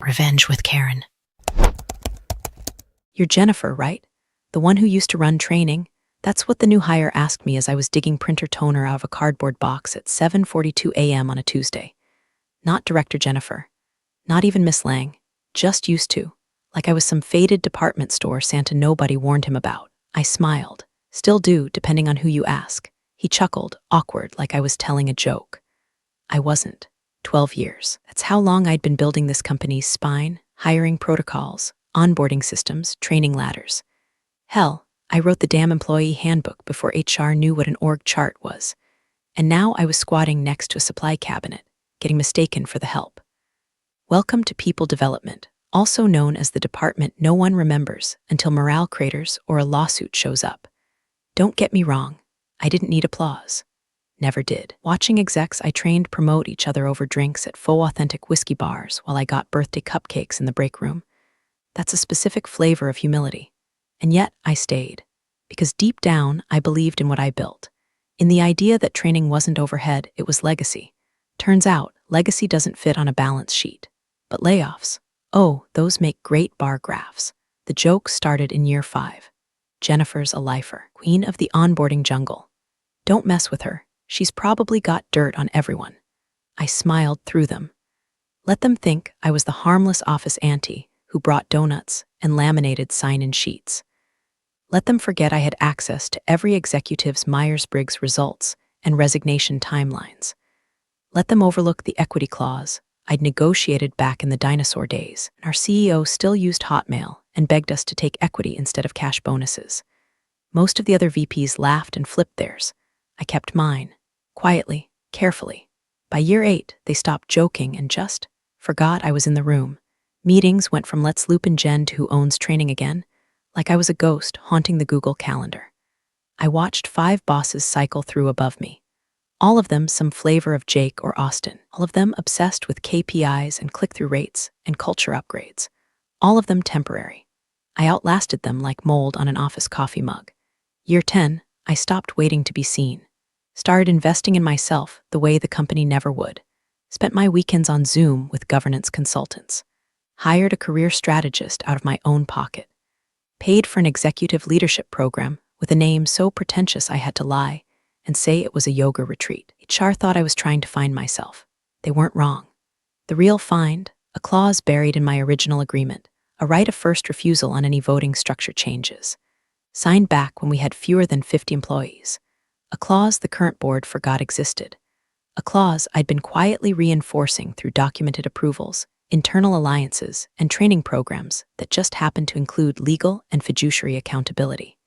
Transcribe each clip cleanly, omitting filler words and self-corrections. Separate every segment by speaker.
Speaker 1: Revenge with Karen.
Speaker 2: You're Jennifer, right? The one who used to run training? That's what the new hire asked me as I was digging printer toner out of a cardboard box at 7:42 a.m. on a Tuesday. Not Director Jennifer. Not even Miss Lang. Just used to. Like I was some faded department store Santa nobody warned him about. I smiled. Still do, depending on who you ask. He chuckled, awkward, like I was telling a joke. I wasn't. 12 years. That's how long I'd been building this company's spine, hiring protocols, onboarding systems, training ladders. Hell, I wrote the damn employee handbook before HR knew what an org chart was. And now I was squatting next to a supply cabinet, getting mistaken for the help. Welcome to People Development, also known as the department no one remembers until morale craters or a lawsuit shows up. Don't get me wrong, I didn't need applause. Never did. Watching execs I trained promote each other over drinks at faux authentic whiskey bars while I got birthday cupcakes in the break room. That's a specific flavor of humility. And yet I stayed. Because deep down, I believed in what I built. In the idea that training wasn't overhead, it was legacy. Turns out, legacy doesn't fit on a balance sheet. But layoffs, oh, those make great bar graphs. The joke started in year 5. Jennifer's a lifer, queen of the onboarding jungle. Don't mess with her. She's probably got dirt on everyone. I smiled through them. Let them think I was the harmless office auntie who brought donuts and laminated sign-in sheets. Let them forget I had access to every executive's Myers-Briggs results and resignation timelines. Let them overlook the equity clause I'd negotiated back in the dinosaur days. Our CEO still used Hotmail and begged us to take equity instead of cash bonuses. Most of the other VPs laughed and flipped theirs. I kept mine. Quietly, carefully. By year 8, they stopped joking and just forgot I was in the room. Meetings went from let's loop in Jen to who owns training again, like I was a ghost haunting the Google Calendar. I watched 5 bosses cycle through above me. All of them some flavor of Jake or Austin. All of them obsessed with KPIs and click-through rates and culture upgrades. All of them temporary. I outlasted them like mold on an office coffee mug. Year 10, I stopped waiting to be seen. Started investing in myself the way the company never would. Spent my weekends on Zoom with governance consultants. Hired a career strategist out of my own pocket. Paid for an executive leadership program with a name so pretentious I had to lie and say it was a yoga retreat. HR thought I was trying to find myself. They weren't wrong. The real find, a clause buried in my original agreement, a right of first refusal on any voting structure changes. Signed back when we had fewer than 50 employees. A clause the current board forgot existed. A clause I'd been quietly reinforcing through documented approvals, internal alliances, and training programs that just happened to include legal and fiduciary accountability.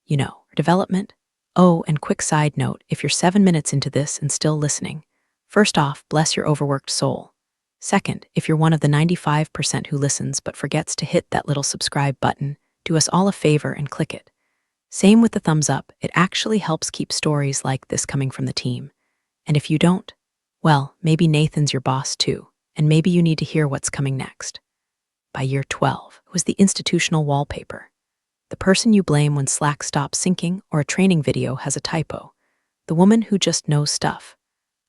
Speaker 2: You know, development. Oh, and quick side note, if you're 7 minutes into this and still listening, first off, bless your overworked soul. Second, if you're one of the 95% who listens but forgets to hit that little subscribe button, do us all a favor and click it. Same with the thumbs up, it actually helps keep stories like this coming from the team. And if you don't, well, maybe Nathan's your boss too, and maybe you need to hear what's coming next. By year 12, it was the institutional wallpaper. The person you blame when Slack stops syncing or a training video has a typo. The woman who just knows stuff.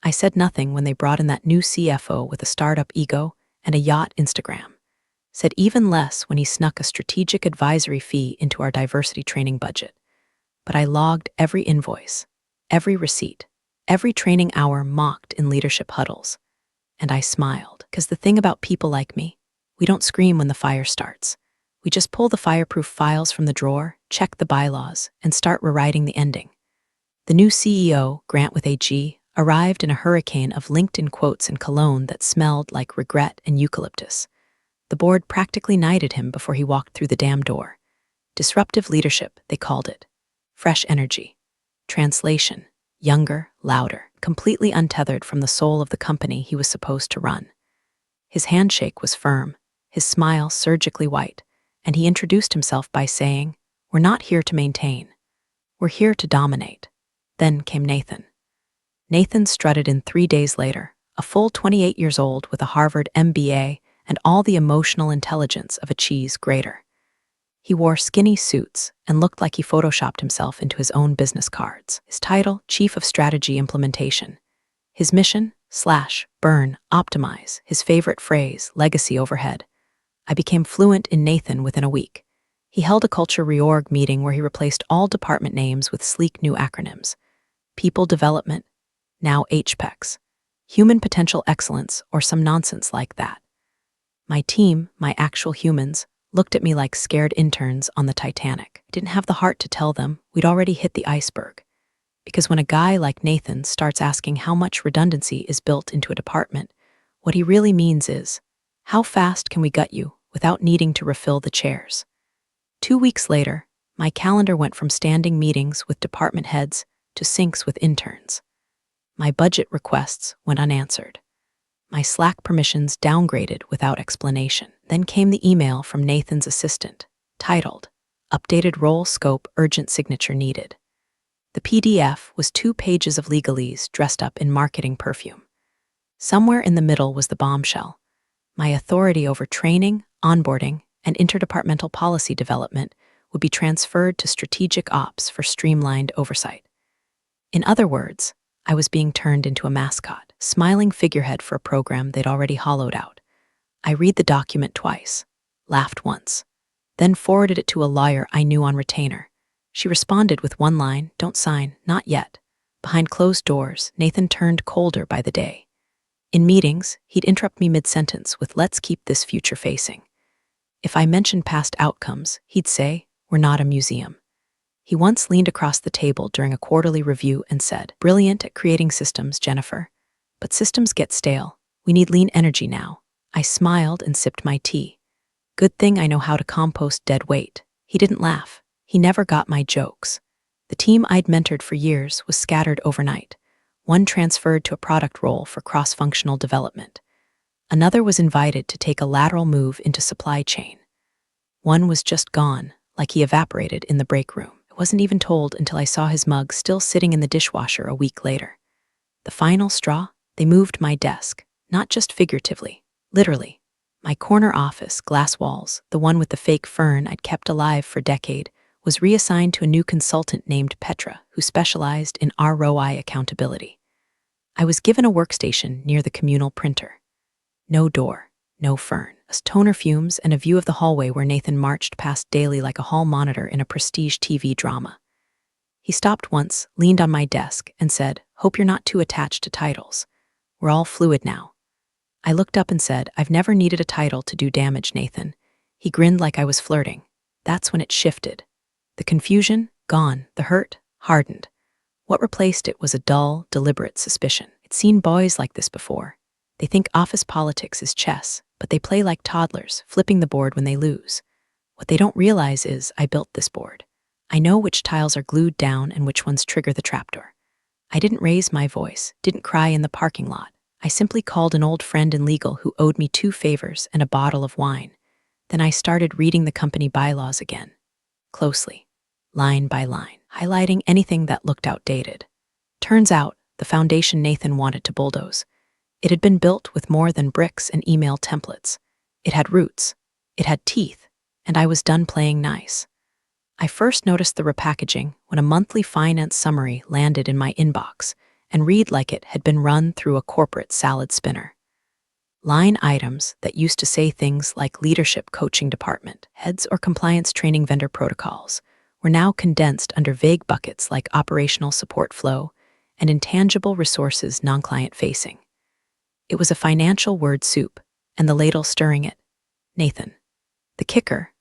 Speaker 2: I said nothing when they brought in that new CFO with a startup ego and a yacht Instagram. Said even less when he snuck a strategic advisory fee into our diversity training budget. But I logged every invoice, every receipt, every training hour mocked in leadership huddles. And I smiled, because the thing about people like me, we don't scream when the fire starts. We just pull the fireproof files from the drawer, check the bylaws, and start rewriting the ending. The new CEO, Grant with a G, arrived in a hurricane of LinkedIn quotes and cologne that smelled like regret and eucalyptus. The board practically knighted him before he walked through the damn door. Disruptive leadership, they called it. Fresh energy. Translation, younger, louder, completely untethered from the soul of the company he was supposed to run. His handshake was firm, his smile surgically white, and he introduced himself by saying, "We're not here to maintain. We're here to dominate." Then came Nathan. Nathan strutted in 3 days later, a full 28 years old with a Harvard MBA and all the emotional intelligence of a cheese grater. He wore skinny suits and looked like he photoshopped himself into his own business cards. His title, Chief of Strategy Implementation. His mission, / burn, optimize, his favorite phrase, legacy overhead. I became fluent in Nathan within a week. He held a culture reorg meeting where he replaced all department names with sleek new acronyms. People Development, now HPEX. Human Potential Excellence, or some nonsense like that. My team, my actual humans, looked at me like scared interns on the Titanic. I didn't have the heart to tell them we'd already hit the iceberg. Because when a guy like Nathan starts asking how much redundancy is built into a department, what he really means is, how fast can we gut you without needing to refill the chairs? 2 weeks later, my calendar went from standing meetings with department heads to syncs with interns. My budget requests went unanswered. My Slack permissions downgraded without explanation. Then came the email from Nathan's assistant, titled, Updated Role Scope Urgent Signature Needed. The PDF was 2 pages of legalese dressed up in marketing perfume. Somewhere in the middle was the bombshell. My authority over training, onboarding, and interdepartmental policy development would be transferred to strategic ops for streamlined oversight. In other words, I was being turned into a mascot, smiling figurehead for a program they'd already hollowed out. I read the document twice, laughed once, then forwarded it to a lawyer I knew on retainer. She responded with one line, "Don't sign, not yet." Behind closed doors, Nathan turned colder by the day. In meetings, he'd interrupt me mid-sentence with, "Let's keep this future-facing." If I mentioned past outcomes, he'd say, "We're not a museum." He once leaned across the table during a quarterly review and said, "Brilliant at creating systems, Jennifer. But systems get stale. We need lean energy now." I smiled and sipped my tea. Good thing I know how to compost dead weight. He didn't laugh. He never got my jokes. The team I'd mentored for years was scattered overnight. One transferred to a product role for cross-functional development. Another was invited to take a lateral move into supply chain. One was just gone, like he evaporated in the break room. I wasn't even told until I saw his mug still sitting in the dishwasher a week later. The final straw? They moved my desk, not just figuratively, literally. My corner office, glass walls, the one with the fake fern I'd kept alive for a decade, was reassigned to a new consultant named Petra, who specialized in ROI accountability. I was given a workstation near the communal printer. No door, no fern, just toner fumes and a view of the hallway where Nathan marched past daily like a hall monitor in a prestige TV drama. He stopped once, leaned on my desk, and said, "Hope you're not too attached to titles. We're all fluid now." I looked up and said, "I've never needed a title to do damage, Nathan." He grinned like I was flirting. That's when it shifted. The confusion, gone. The hurt, hardened. What replaced it was a dull, deliberate suspicion. I'd seen boys like this before. They think office politics is chess, but they play like toddlers, flipping the board when they lose. What they don't realize is I built this board. I know which tiles are glued down and which ones trigger the trapdoor. I didn't raise my voice, didn't cry in the parking lot. I simply called an old friend in legal who owed me 2 favors and a bottle of wine. Then I started reading the company bylaws again, closely, line by line, highlighting anything that looked outdated. Turns out, the foundation Nathan wanted to bulldoze. It had been built with more than bricks and email templates. It had roots, it had teeth, and I was done playing nice. I first noticed the repackaging when a monthly finance summary landed in my inbox and read like it had been run through a corporate salad spinner. Line items that used to say things like leadership coaching department, heads or compliance training vendor protocols, were now condensed under vague buckets like operational support flow and intangible resources non-client facing. It was a financial word soup, and the ladle stirring it, Nathan. The kicker,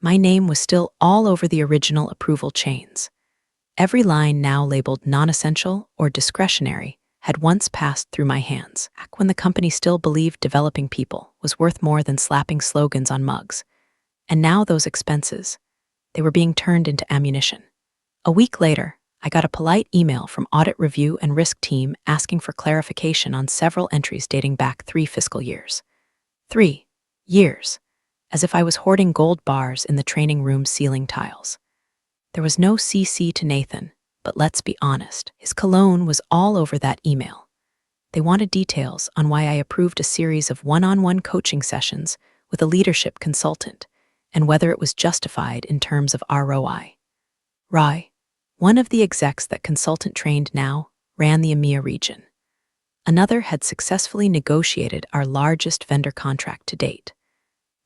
Speaker 2: my name was still all over the original approval chains. Every line now labeled non-essential or discretionary had once passed through my hands, back when the company still believed developing people was worth more than slapping slogans on mugs. And now those expenses, they were being turned into ammunition. A week later, I got a polite email from Audit Review and Risk Team asking for clarification on several entries dating back 3 fiscal years. 3 years. As if I was hoarding gold bars in the training room ceiling tiles. There was no CC to Nathan, but let's be honest, his cologne was all over that email. They wanted details on why I approved a series of one-on-one coaching sessions with a leadership consultant, and whether it was justified in terms of ROI. Rai, one of the execs that consultant trained now, ran the EMEA region. Another had successfully negotiated our largest vendor contract to date.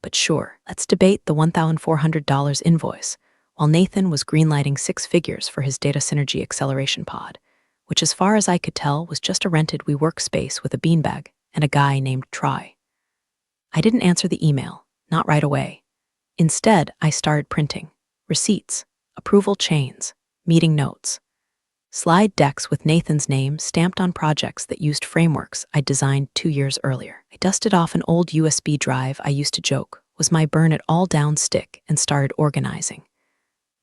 Speaker 2: But sure, let's debate the $1,400 invoice, while Nathan was greenlighting 6 figures for his data synergy acceleration pod, which as far as I could tell was just a rented WeWork space with a beanbag and a guy named Troy. I didn't answer the email, not right away. Instead, I started printing receipts, approval chains, meeting notes, slide decks with Nathan's name stamped on projects that used frameworks I designed 2 years earlier. I dusted off an old USB drive I used to joke was my burn it all down stick and started organizing.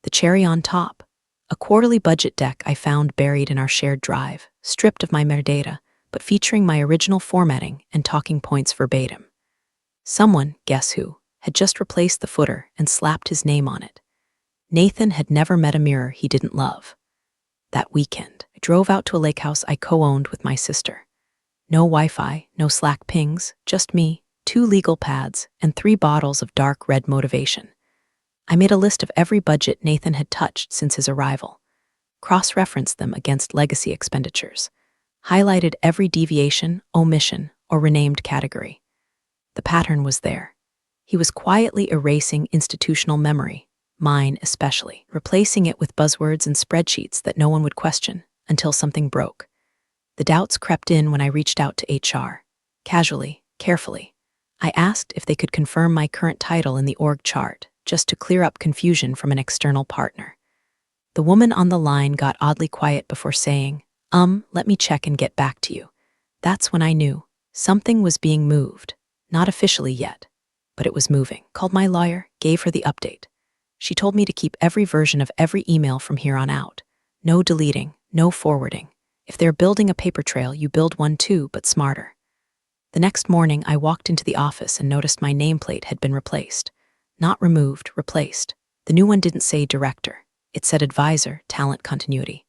Speaker 2: The cherry on top, a quarterly budget deck I found buried in our shared drive, stripped of my metadata, but featuring my original formatting and talking points verbatim. Someone, guess who, had just replaced the footer and slapped his name on it. Nathan had never met a mirror he didn't love. That weekend, I drove out to a lake house I co-owned with my sister. No Wi-Fi, no Slack pings, just me, 2 legal pads, and 3 bottles of dark red motivation. I made a list of every budget Nathan had touched since his arrival, cross-referenced them against legacy expenditures, highlighted every deviation, omission, or renamed category. The pattern was there. He was quietly erasing institutional memory, mine especially, replacing it with buzzwords and spreadsheets that no one would question until something broke. The doubts crept in when I reached out to HR. Casually, carefully, I asked if they could confirm my current title in the org chart, just to clear up confusion from an external partner. The woman on the line got oddly quiet before saying, let me check and get back to you. That's when I knew something was being moved. Not officially yet, but it was moving. Called my lawyer, gave her the update. She told me to keep every version of every email from here on out. No deleting, no forwarding. If they're building a paper trail, you build one too, but smarter. The next morning, I walked into the office and noticed my nameplate had been replaced. Not removed, replaced. The new one didn't say director. It said advisor, talent continuity.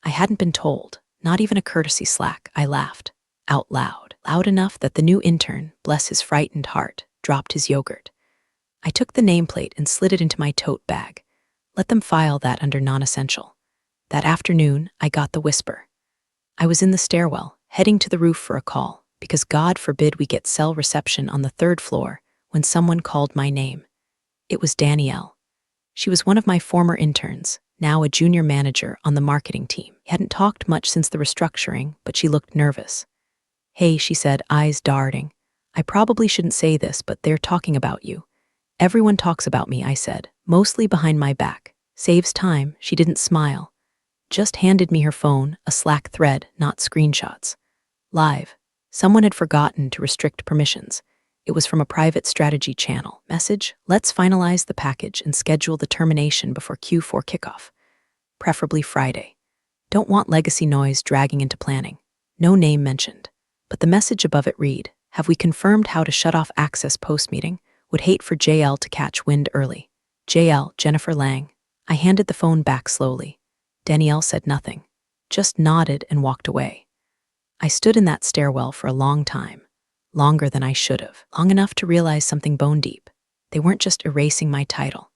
Speaker 2: I hadn't been told, not even a courtesy Slack. I laughed, out loud, loud enough that the new intern, bless his frightened heart, dropped his yogurt. I took the nameplate and slid it into my tote bag. Let them file that under non-essential. That afternoon, I got the whisper. I was in the stairwell, heading to the roof for a call, because God forbid we get cell reception on the 3rd floor, when someone called my name. It was Danielle. She was one of my former interns, now a junior manager on the marketing team. We hadn't talked much since the restructuring, but she looked nervous. Hey, she said, eyes darting. I probably shouldn't say this, but they're talking about you. Everyone talks about me, I said, mostly behind my back. Saves time, she didn't smile. Just handed me her phone, a Slack thread, not screenshots. Live. Someone had forgotten to restrict permissions. It was from a private strategy channel. Message, let's finalize the package and schedule the termination before Q4 kickoff. Preferably Friday. Don't want legacy noise dragging into planning. No name mentioned. But the message above it read, have we confirmed how to shut off access post-meeting? Would hate for JL to catch wind early. JL, Jennifer Lang. I handed the phone back slowly. Danielle said nothing, just nodded and walked away. I stood in that stairwell for a long time, longer than I should have, long enough to realize something bone deep. They weren't just erasing my title.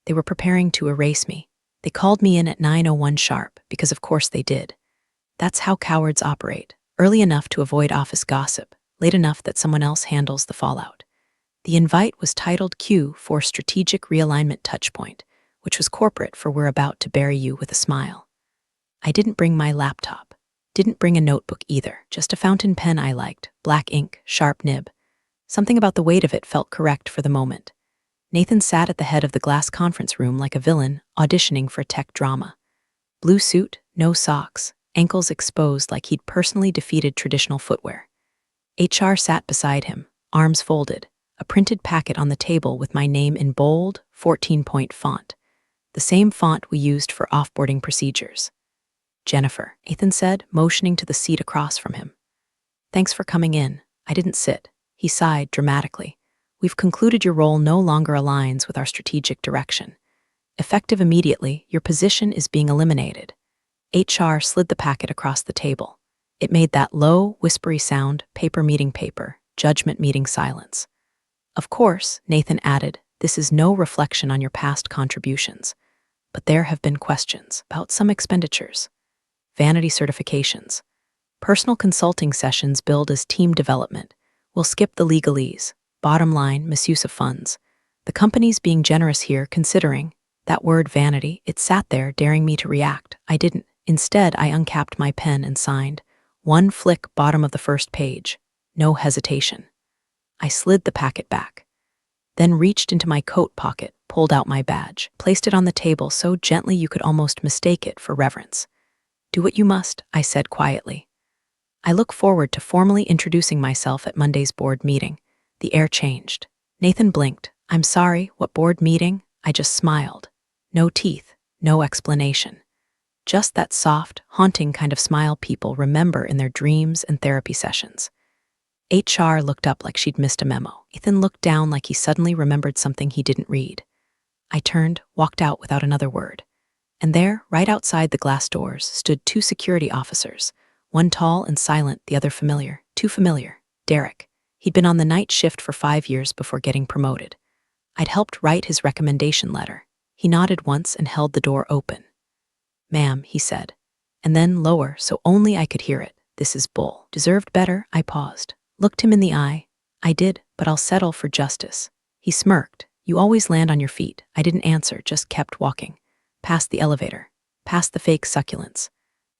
Speaker 2: They were preparing to erase me. They called me in at 9:01 sharp, because of course they did. That's how cowards operate, early enough to avoid office gossip, late enough that someone else handles the fallout. The invite was titled Q for Strategic Realignment Touchpoint, which was corporate for we're about to bury you with a smile. I didn't bring my laptop. Didn't bring a notebook either, just a fountain pen I liked, black ink, sharp nib. Something about the weight of it felt correct for the moment. Nathan sat at the head of the glass conference room like a villain auditioning for tech drama. Blue suit, no socks, ankles exposed like he'd personally defeated traditional footwear. HR sat beside him, arms folded, a printed packet on the table with my name in bold, 14-point font, the same font we used for offboarding procedures. Jennifer, Nathan said, motioning to the seat across from him. Thanks for coming in. I didn't sit. He sighed dramatically. We've concluded your role no longer aligns with our strategic direction. Effective immediately, your position is being eliminated. HR slid the packet across the table. It made that low, whispery sound, paper meeting paper, judgment meeting silence. Of course, Nathan added, this is no reflection on your past contributions, but there have been questions about some expenditures, vanity certifications, Personal consulting sessions billed as team development. We'll skip the legalese. Bottom line, misuse of funds. The company's being generous here considering. That word vanity, it sat there daring me to react. I didn't. Instead, I uncapped my pen and signed. One flick, bottom of the first page. No hesitation. I slid the packet back, then reached into my coat pocket, pulled out my badge, placed it on the table so gently you could almost mistake it for reverence. Do what you must, I said quietly. I look forward to formally introducing myself at Monday's board meeting. The air changed. Nathan blinked. I'm sorry, what board meeting? I just smiled. No teeth, no explanation. Just that soft, haunting kind of smile people remember in their dreams and therapy sessions. HR looked up like she'd missed a memo. Ethan looked down like he suddenly remembered something he didn't read. I turned, walked out without another word. And there, right outside the glass doors, stood two security officers. One tall and silent, the other familiar. Too familiar. Derek. He'd been on the night shift for 5 years before getting promoted. I'd helped write his recommendation letter. He nodded once and held the door open. Ma'am, he said. And then lower, so only I could hear it. This is bull. Deserved better, I paused. Looked him in the eye. I did, but I'll settle for justice. He smirked. You always land on your feet. I didn't answer, just kept walking. Past the elevator. Past the fake succulents.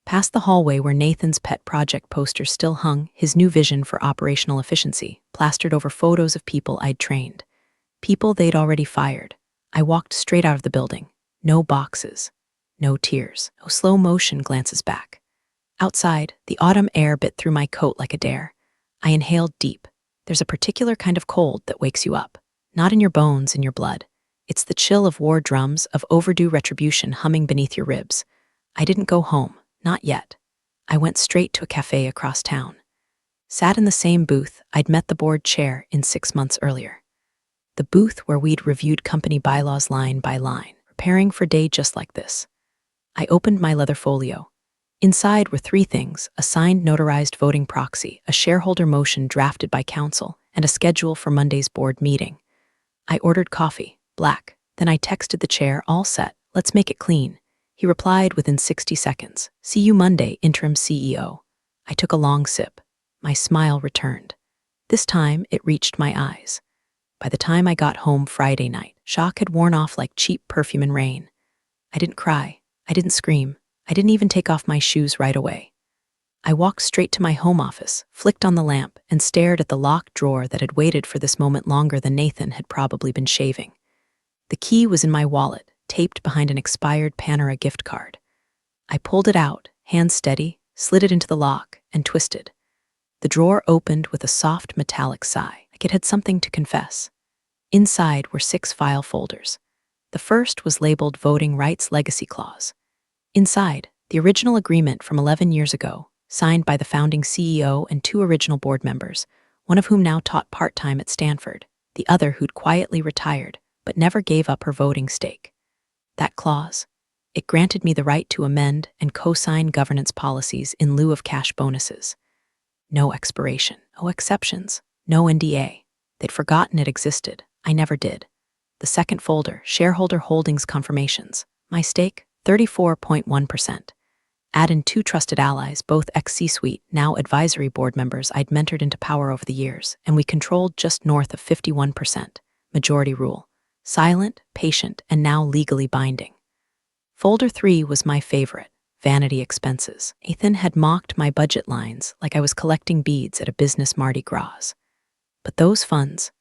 Speaker 2: Past the hallway where Nathan's pet project poster still hung, his new vision for operational efficiency, plastered over photos of people I'd trained. People they'd already fired. I walked straight out of the building. No boxes. No tears. No slow motion glances back. Outside, the autumn air bit through my coat like a dare. I inhaled deep. There's a particular kind of cold that wakes you up. Not in your bones, in your blood. It's the chill of war drums, of overdue retribution humming beneath your ribs. I didn't go home. Not yet. I went straight to a cafe across town. Sat in the same booth I'd met the board chair in 6 months earlier. The booth where we'd reviewed company bylaws line by line, preparing for a day just like this. I opened my leather folio. Inside were 3 things: a signed notarized voting proxy, a shareholder motion drafted by counsel, and a schedule for Monday's board meeting. I ordered coffee, black. Then I texted the chair, all set, let's make it clean. He replied within 60 seconds, see you Monday, interim CEO. I took a long sip. My smile returned. This time, it reached my eyes. By the time I got home Friday night, shock had worn off like cheap perfume in rain. I didn't cry. I didn't scream. I didn't even take off my shoes right away. I walked straight to my home office, flicked on the lamp, and stared at the locked drawer that had waited for this moment longer than Nathan had probably been shaving. The key was in my wallet, taped behind an expired Panera gift card. I pulled it out, hands steady, slid it into the lock, and twisted. The drawer opened with a soft metallic sigh, like it had something to confess. Inside were 6 file folders. The first was labeled Voting Rights Legacy Clause. Inside, the original agreement from 11 years ago, signed by the founding CEO and 2 original board members, one of whom now taught part-time at Stanford, the other who'd quietly retired but never gave up her voting stake. That clause, it granted me the right to amend and co-sign governance policies in lieu of cash bonuses. No expiration, no exceptions, no NDA. They'd forgotten it existed. I never did. The second folder, shareholder holdings confirmations. My stake, 34.1%. Add in 2 trusted allies, both ex-C-suite, now advisory board members I'd mentored into power over the years, and we controlled just north of 51%. Majority rule. Silent, patient, and now legally binding. Folder 3 was my favorite, vanity expenses. Nathan had mocked my budget lines like I was collecting beads at a business Mardi Gras. But those funds,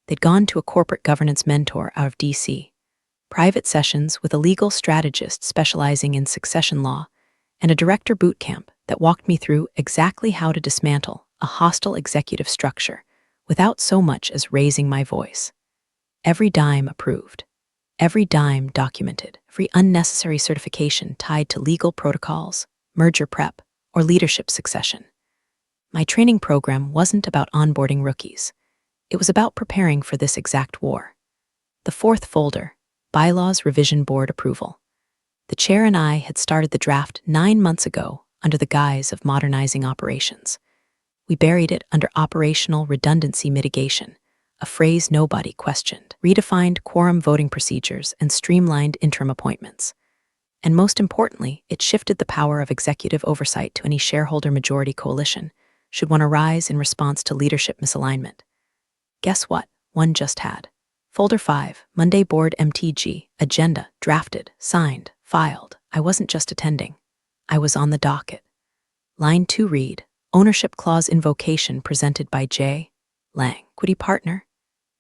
Speaker 2: they'd gone to a corporate governance mentor out of DC. Private sessions with a legal strategist specializing in succession law, and a director boot camp that walked me through exactly how to dismantle a hostile executive structure without so much as raising my voice. Every dime approved. Every dime documented. Every unnecessary certification tied to legal protocols, merger prep, or leadership succession. My training program wasn't about onboarding rookies. It was about preparing for this exact war. The 4th folder, Bylaws Revision Board Approval. The chair and I had started the draft 9 months ago under the guise of modernizing operations. We buried it under operational redundancy mitigation, a phrase nobody questioned, redefined quorum voting procedures, and streamlined interim appointments. And most importantly, it shifted the power of executive oversight to any shareholder majority coalition, should one arise in response to leadership misalignment. Guess what? One just had. Folder 5, Monday Board MTG, Agenda, drafted, signed, filed. I wasn't just attending. I was on the docket. Line 2 read, Ownership Clause Invocation presented by J. Lang, equity partner.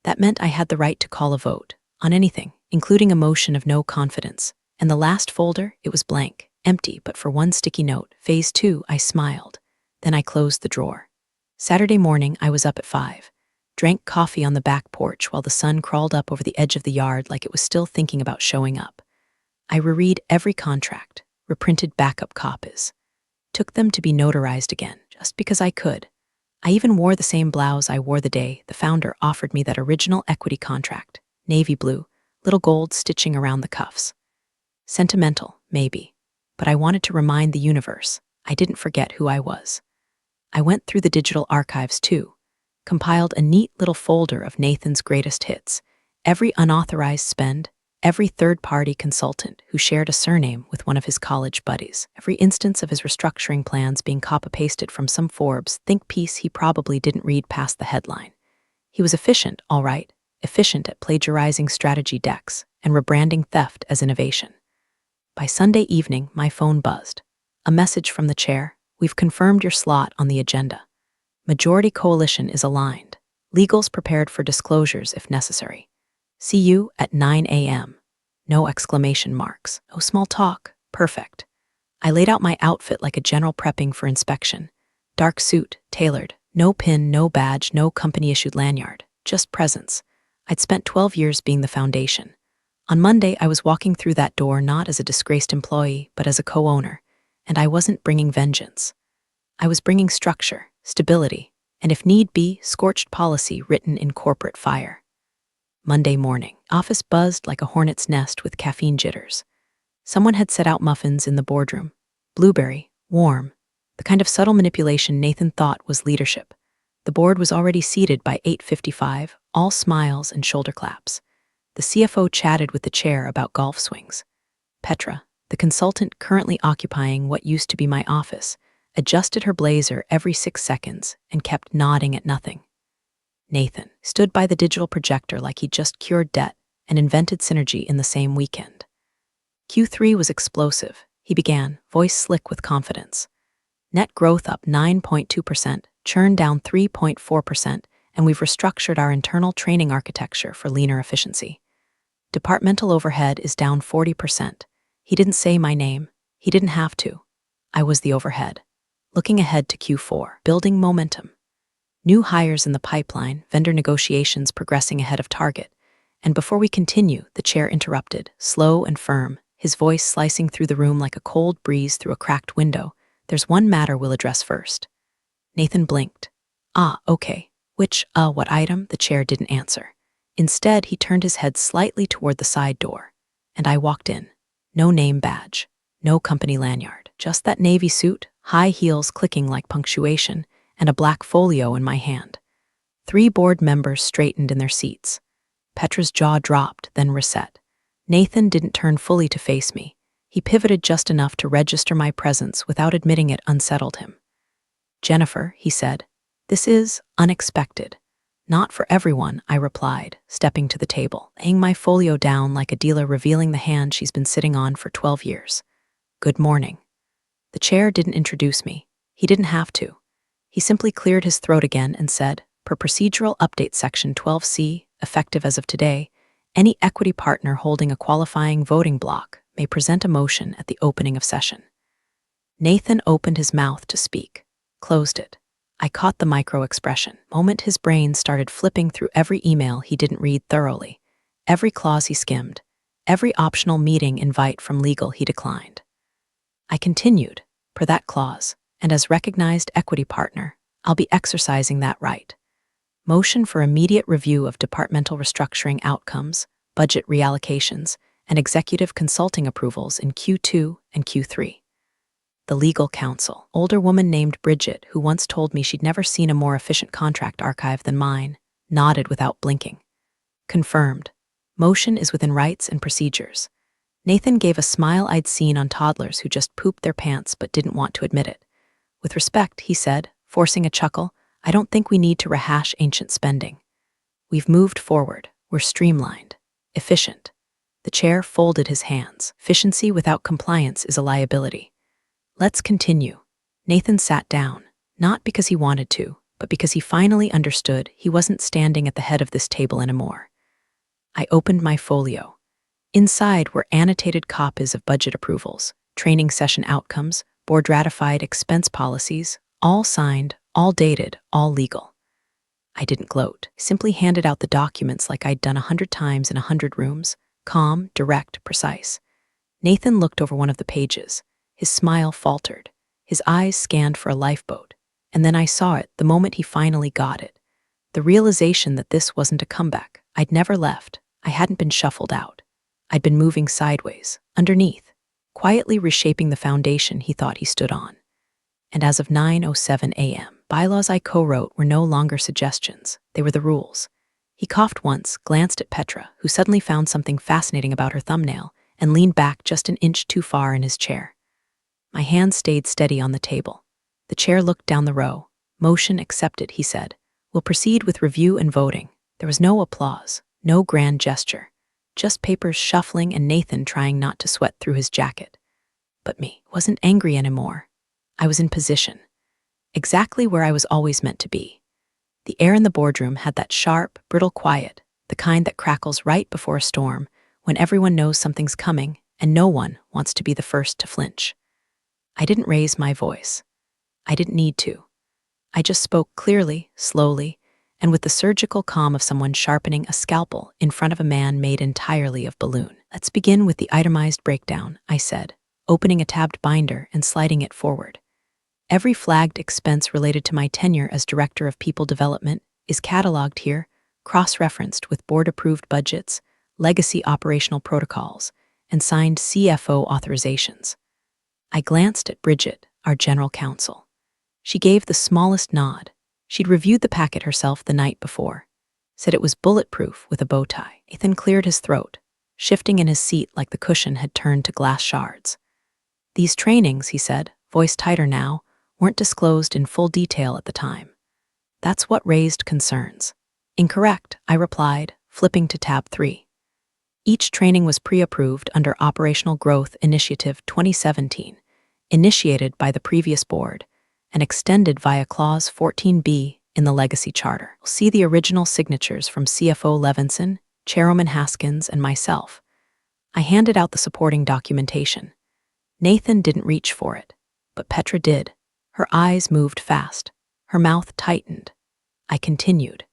Speaker 2: That meant I had the right to call a vote, on anything, including a motion of no confidence. And the last folder, it was blank, empty, but for one sticky note, Phase 2, I smiled. Then I closed the drawer. Saturday morning, I was up at 5. Drank coffee on the back porch while the sun crawled up over the edge of the yard like it was still thinking about showing up. I reread every contract, reprinted backup copies. Took them to be notarized again, just because I could. I even wore the same blouse I wore the day the founder offered me that original equity contract, navy blue, little gold stitching around the cuffs. Sentimental, maybe, but I wanted to remind the universe I didn't forget who I was. I went through the digital archives too, compiled a neat little folder of Nathan's greatest hits, every unauthorized spend, every third-party consultant who shared a surname with one of his college buddies, every instance of his restructuring plans being copy-pasted from some Forbes think piece he probably didn't read past the headline. He was efficient, all right, efficient at plagiarizing strategy decks and rebranding theft as innovation. By Sunday evening, my phone buzzed. A message from the chair, we've confirmed your slot on the agenda. Majority coalition is aligned. Legals prepared for disclosures if necessary. See you at 9 a.m. No exclamation marks. No small talk. Perfect. I laid out my outfit like a general prepping for inspection. Dark suit, tailored. No pin, no badge, no company-issued lanyard. Just presence. I'd spent 12 years being the foundation. On Monday, I was walking through that door not as a disgraced employee, but as a co-owner. And I wasn't bringing vengeance. I was bringing structure, stability, and if need be, scorched policy written in corporate fire. Monday morning, office buzzed like a hornet's nest with caffeine jitters. Someone had set out muffins in the boardroom. Blueberry, warm, the kind of subtle manipulation Nathan thought was leadership. The board was already seated by 8:55, all smiles and shoulder claps. The CFO chatted with the chair about golf swings. Petra, the consultant currently occupying what used to be my office, adjusted her blazer every 6 seconds and kept nodding at nothing. Nathan stood by the digital projector like he'd just cured debt and invented synergy in the same weekend. Q3 was explosive, he began, voice slick with confidence. Net growth up 9.2%, churn down 3.4%, and we've restructured our internal training architecture for leaner efficiency. Departmental overhead is down 40%. He didn't say my name. He didn't have to. I was the overhead. Looking ahead to Q4, building momentum. New hires in the pipeline, vendor negotiations progressing ahead of target. And before we continue, the chair interrupted, slow and firm, his voice slicing through the room like a cold breeze through a cracked window. There's one matter we'll address first. Nathan blinked. Okay. What item? The chair didn't answer. Instead, he turned his head slightly toward the side door. And I walked in. No name badge. No company lanyard. Just that navy suit, high heels clicking like punctuation, and a black folio in my hand. 3 board members straightened in their seats. Petra's jaw dropped, then reset. Nathan didn't turn fully to face me. He pivoted just enough to register my presence without admitting it unsettled him. Jennifer, he said, this is unexpected. Not for everyone, I replied, stepping to the table, laying my folio down like a dealer revealing the hand she's been sitting on for 12 years. Good morning. The chair didn't introduce me. He didn't have to. He simply cleared his throat again and said, per Procedural Update Section 12C, effective as of today, any equity partner holding a qualifying voting block may present a motion at the opening of session. Nathan opened his mouth to speak, closed it. I caught the micro-expression. Moment his brain started flipping through every email he didn't read thoroughly, every clause he skimmed, every optional meeting invite from legal he declined. I continued, per that clause, and as recognized equity partner, I'll be exercising that right. Motion for immediate review of departmental restructuring outcomes, budget reallocations, and executive consulting approvals in Q2 and Q3. The legal counsel, older woman named Bridget, who once told me she'd never seen a more efficient contract archive than mine, nodded without blinking. Confirmed. Motion is within rights and procedures. Nathan gave a smile I'd seen on toddlers who just pooped their pants but didn't want to admit it. With respect, he said, forcing a chuckle, I don't think we need to rehash ancient spending. We've moved forward. We're streamlined. Efficient. The chair folded his hands. Efficiency without compliance is a liability. Let's continue. Nathan sat down, not because he wanted to, but because he finally understood he wasn't standing at the head of this table anymore. I opened my folio. Inside were annotated copies of budget approvals, training session outcomes, board-ratified expense policies, all signed, all dated, all legal. I didn't gloat, simply handed out the documents like I'd done 100 times in 100 rooms, calm, direct, precise. Nathan looked over one of the pages. His smile faltered. His eyes scanned for a lifeboat. And then I saw it the moment he finally got it. The realization that this wasn't a comeback. I'd never left. I hadn't been shuffled out. I'd been moving sideways, underneath, quietly reshaping the foundation he thought he stood on. And as of 9:07 a.m., bylaws I co-wrote were no longer suggestions. They were the rules. He coughed once, glanced at Petra, who suddenly found something fascinating about her thumbnail, and leaned back just an inch too far in his chair. My hand stayed steady on the table. The chair looked down the row. Motion accepted, he said. We'll proceed with review and voting. There was no applause, no grand gesture. Just papers shuffling and Nathan trying not to sweat through his jacket. But me wasn't angry anymore. I was in position. Exactly where I was always meant to be. The air in the boardroom had that sharp, brittle quiet, the kind that crackles right before a storm, when everyone knows something's coming and no one wants to be the first to flinch. I didn't raise my voice. I didn't need to. I just spoke clearly, slowly, and with the surgical calm of someone sharpening a scalpel in front of a man made entirely of balloon. Let's begin with the itemized breakdown, I said, opening a tabbed binder and sliding it forward. Every flagged expense related to my tenure as Director of People Development is cataloged here, cross-referenced with board-approved budgets, legacy operational protocols, and signed CFO authorizations. I glanced at Bridget, our general counsel. She gave the smallest nod. She'd reviewed the packet herself the night before, said it was bulletproof with a bow tie. Nathan cleared his throat, shifting in his seat like the cushion had turned to glass shards. These trainings, he said, voice tighter now, weren't disclosed in full detail at the time. That's what raised concerns. Incorrect, I replied, flipping to tab 3. Each training was pre-approved under Operational Growth Initiative 2017, initiated by the previous board, and extended via Clause 14B in the Legacy Charter. See the original signatures from CFO Levinson, Chairwoman Haskins, and myself. I handed out the supporting documentation. Nathan didn't reach for it, but Petra did. Her eyes moved fast. Her mouth tightened. I continued.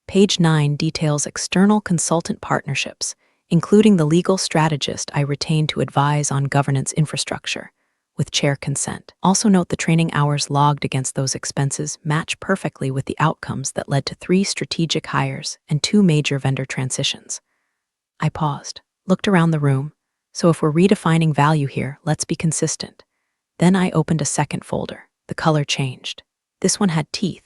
Speaker 2: Page 9 details external consultant partnerships, including the legal strategist I retained to advise on governance infrastructure, with chair consent. Also note the training hours logged against those expenses match perfectly with the outcomes that led to 3 strategic hires and 2 major vendor transitions. I paused, looked around the room. So if we're redefining value here, let's be consistent. Then I opened a second folder. The color changed. This one had teeth.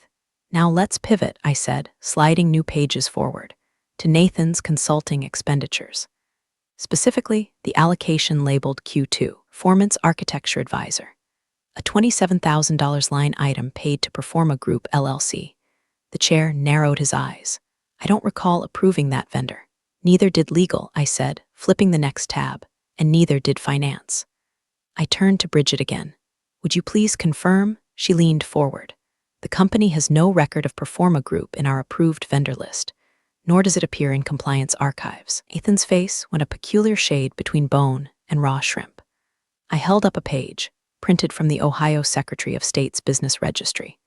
Speaker 2: Now let's pivot, I said, sliding new pages forward, to Nathan's consulting expenditures. Specifically, the allocation labeled Q2, Performance Architecture Advisor, a $27,000 line item paid to Performa Group LLC. The chair narrowed his eyes. I don't recall approving that vendor. Neither did legal, I said, flipping the next tab, and neither did finance. I turned to Bridget again. Would you please confirm? She leaned forward. The company has no record of Performa Group in our approved vendor list, nor does it appear in compliance archives. Nathan's face went a peculiar shade between bone and raw shrimp. I held up a page, printed from the Ohio Secretary of State's Business Registry.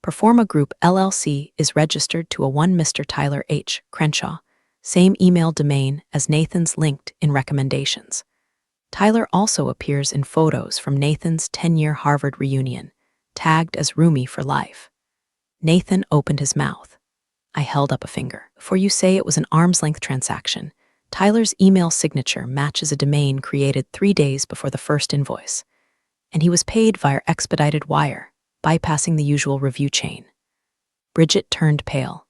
Speaker 2: Performa Group LLC is registered to a one Mr. Tyler H. Crenshaw, same email domain as Nathan's linked in recommendations. Tyler also appears in photos from Nathan's 10-year Harvard reunion, tagged as roomie for life. Nathan opened his mouth. I held up a finger. Before you say it was an arm's-length transaction, Tyler's email signature matches a domain created 3 days before the first invoice, and he was paid via expedited wire, bypassing the usual review chain. Bridget turned pale.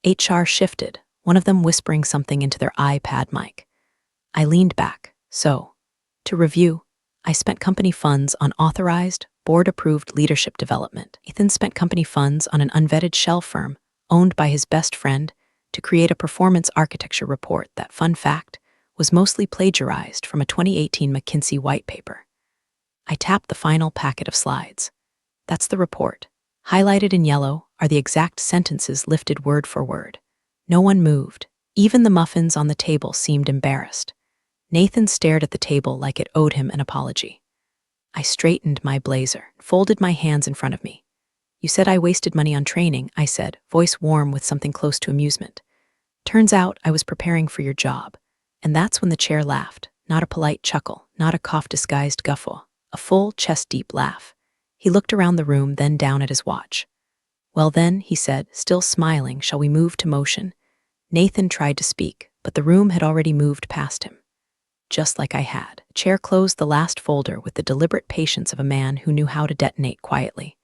Speaker 2: HR shifted, one of them whispering something into their iPad mic. I leaned back, So, to review, I spent company funds on authorized, board-approved leadership development. Ethan spent company funds on an unvetted shell firm owned by his best friend to create a performance architecture report that, fun fact, was mostly plagiarized from a 2018 McKinsey white paper. I tapped the final packet of slides. That's the report. Highlighted in yellow are the exact sentences lifted word for word. No one moved. Even the muffins on the table seemed embarrassed. Nathan stared at the table like it owed him an apology. I straightened my blazer, folded my hands in front of me. You said I wasted money on training, I said, voice warm with something close to amusement. Turns out I was preparing for your job. And that's when the chair laughed, not a polite chuckle, not a cough-disguised guffaw, a full, chest-deep laugh. He looked around the room, then down at his watch. Well then, he said, still smiling, shall we move to motion? Nathan tried to speak, but the room had already moved past him. Just like I had. The chair closed the last folder with the deliberate patience of a man who knew how to detonate quietly.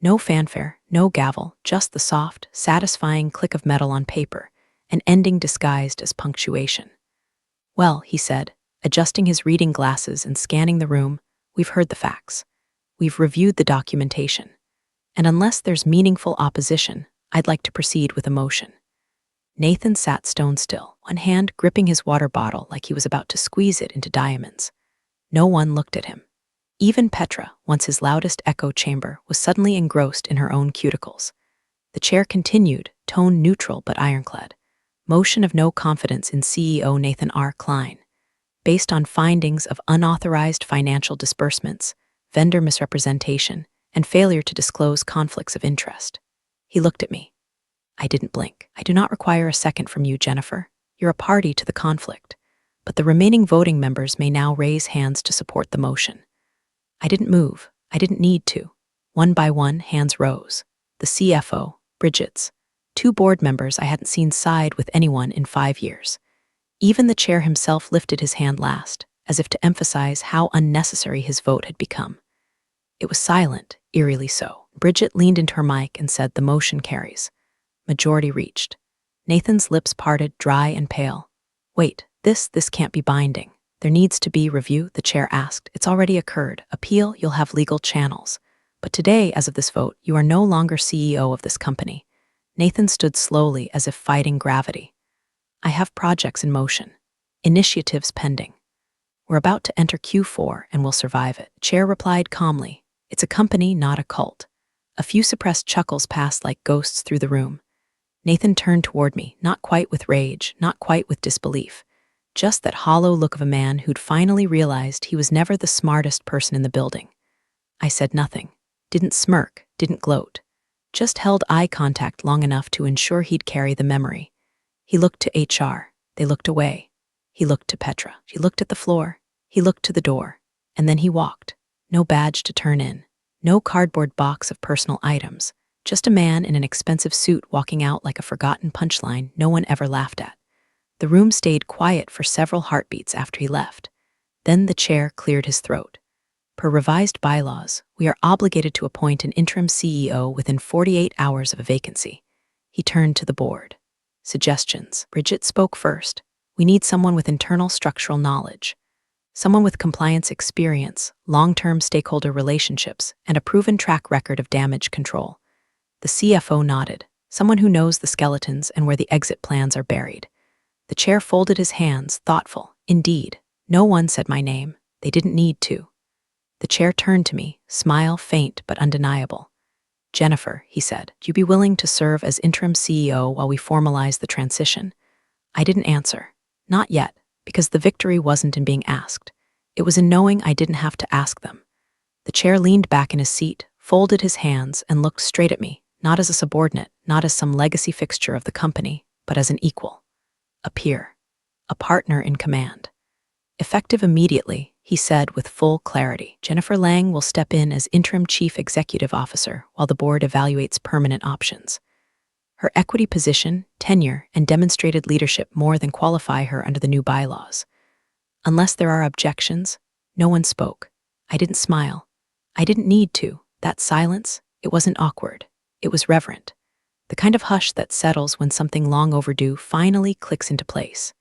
Speaker 2: No fanfare, no gavel, just the soft, satisfying click of metal on paper, an ending disguised as punctuation. Well, he said, adjusting his reading glasses and scanning the room, we've heard the facts. We've reviewed the documentation. And unless there's meaningful opposition, I'd like to proceed with a motion. Nathan sat stone still, one hand gripping his water bottle like he was about to squeeze it into diamonds. No one looked at him. Even Petra, once his loudest echo chamber, was suddenly engrossed in her own cuticles. The chair continued, tone neutral but ironclad. Motion of no confidence in CEO Nathan R. Klein. Based on findings of unauthorized financial disbursements, vendor misrepresentation, and failure to disclose conflicts of interest. He looked at me. I didn't blink. I do not require a second from you, Jennifer. You're a party to the conflict. But the remaining voting members may now raise hands to support the motion. I didn't move. I didn't need to. One by one, hands rose. The CFO, Bridget's. 2 board members I hadn't seen side with anyone in 5 years. Even the chair himself lifted his hand last, as if to emphasize how unnecessary his vote had become. It was silent, eerily so. Bridget leaned into her mic and said, the motion carries. Majority reached. Nathan's lips parted, dry and pale. Wait, this can't be binding. There needs to be review, the chair asked. It's already occurred. Appeal, you'll have legal channels. But today, as of this vote, you are no longer CEO of this company. Nathan stood slowly as if fighting gravity. I have projects in motion. Initiatives pending. We're about to enter Q4 and we'll survive it. Chair replied calmly. It's a company, not a cult. A few suppressed chuckles passed like ghosts through the room. Nathan turned toward me, not quite with rage, not quite with disbelief. Just that hollow look of a man who'd finally realized he was never the smartest person in the building. I said nothing, didn't smirk, didn't gloat. Just held eye contact long enough to ensure he'd carry the memory. He looked to HR. They looked away. He looked to Petra. She looked at the floor. He looked to the door. And then he walked. No badge to turn in. No cardboard box of personal items. Just a man in an expensive suit walking out like a forgotten punchline no one ever laughed at. The room stayed quiet for several heartbeats after he left. Then the chair cleared his throat. Per revised bylaws, we are obligated to appoint an interim CEO within 48 hours of a vacancy. He turned to the board. Suggestions. Bridget spoke first. We need someone with internal structural knowledge. Someone with compliance experience, long-term stakeholder relationships, and a proven track record of damage control. The CFO nodded. Someone who knows the skeletons and where the exit plans are buried. The chair folded his hands, thoughtful. Indeed, no one said my name. They didn't need to. The chair turned to me, smile faint but undeniable. Jennifer, he said, would you be willing to serve as interim CEO while we formalize the transition? I didn't answer. Not yet, because the victory wasn't in being asked. It was in knowing I didn't have to ask them. The chair leaned back in his seat, folded his hands, and looked straight at me, not as a subordinate, not as some legacy fixture of the company, but as an equal. A peer. A partner in command. Effective immediately, he said with full clarity, Jennifer Lang will step in as interim chief executive officer while the board evaluates permanent options. Her equity position, tenure, and demonstrated leadership more than qualify her under the new bylaws. Unless there are objections, no one spoke. I didn't smile. I didn't need to. That silence, it wasn't awkward. It was reverent. The kind of hush that settles when something long overdue finally clicks into place.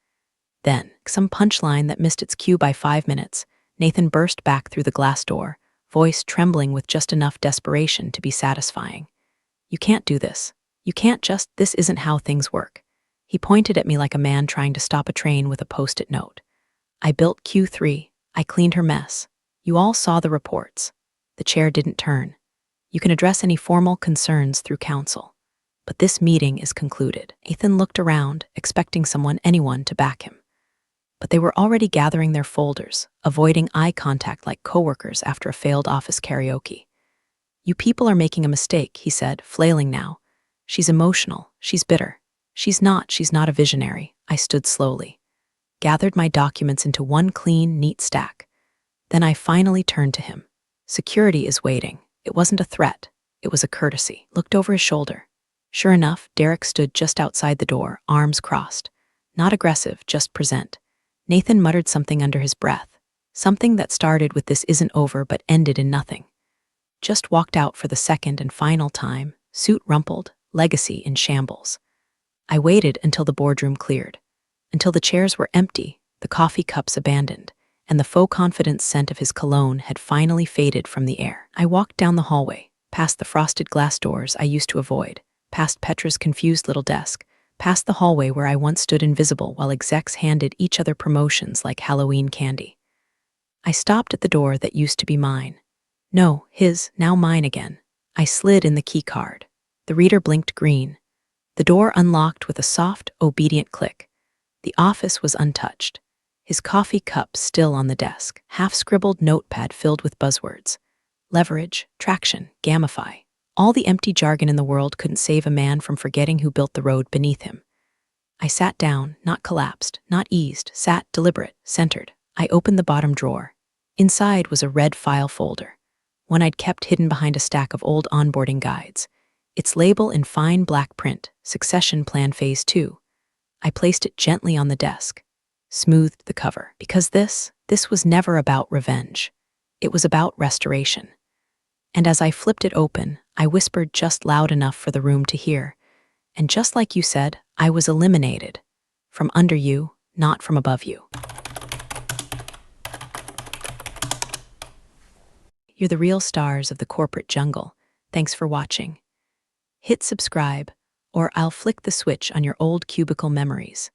Speaker 2: Then, some punchline that missed its cue by 5 minutes, Nathan burst back through the glass door, voice trembling with just enough desperation to be satisfying. You can't do this. You can't just, this isn't how things work. He pointed at me like a man trying to stop a train with a post-it note. I built Q3. I cleaned her mess. You all saw the reports. The chair didn't turn. You can address any formal concerns through counsel. But this meeting is concluded. Nathan looked around, expecting anyone to back him. But they were already gathering their folders, avoiding eye contact like coworkers after a failed office karaoke. You people are making a mistake, he said, flailing now. She's emotional. She's bitter. She's not a visionary. I stood slowly, gathered my documents into one clean, neat stack. Then I finally turned to him. Security is waiting. It wasn't a threat. It was a courtesy. Looked over his shoulder. Sure enough, Derek stood just outside the door, arms crossed. Not aggressive, just present. Nathan muttered something under his breath. Something that started with "this isn't over" but ended in nothing. Just walked out for the second and final time, suit rumpled, legacy in shambles. I waited until the boardroom cleared, until the chairs were empty, the coffee cups abandoned, and the faux confidence scent of his cologne had finally faded from the air. I walked down the hallway, past the frosted glass doors I used to avoid, past Petra's confused little desk, past the hallway where I once stood invisible while execs handed each other promotions like Halloween candy. I stopped at the door that used to be mine. No, his, now mine again. I slid in the key card. The reader blinked green. The door unlocked with a soft, obedient click. The office was untouched. His coffee cup still on the desk, half-scribbled notepad filled with buzzwords. Leverage, traction, gamify. All the empty jargon in the world couldn't save a man from forgetting who built the road beneath him. I sat down, not collapsed, not eased, sat deliberate, centered. I opened the bottom drawer. Inside was a red file folder, one I'd kept hidden behind a stack of old onboarding guides. Its label in fine black print, Succession Plan Phase 2. I placed it gently on the desk, smoothed the cover, because this was never about revenge. It was about restoration. And as I flipped it open, I whispered just loud enough for the room to hear. And just like you said, I was eliminated. From under you, not from above you. You're the real stars of the corporate jungle. Thanks for watching. Hit subscribe, or I'll flick the switch on your old cubicle memories.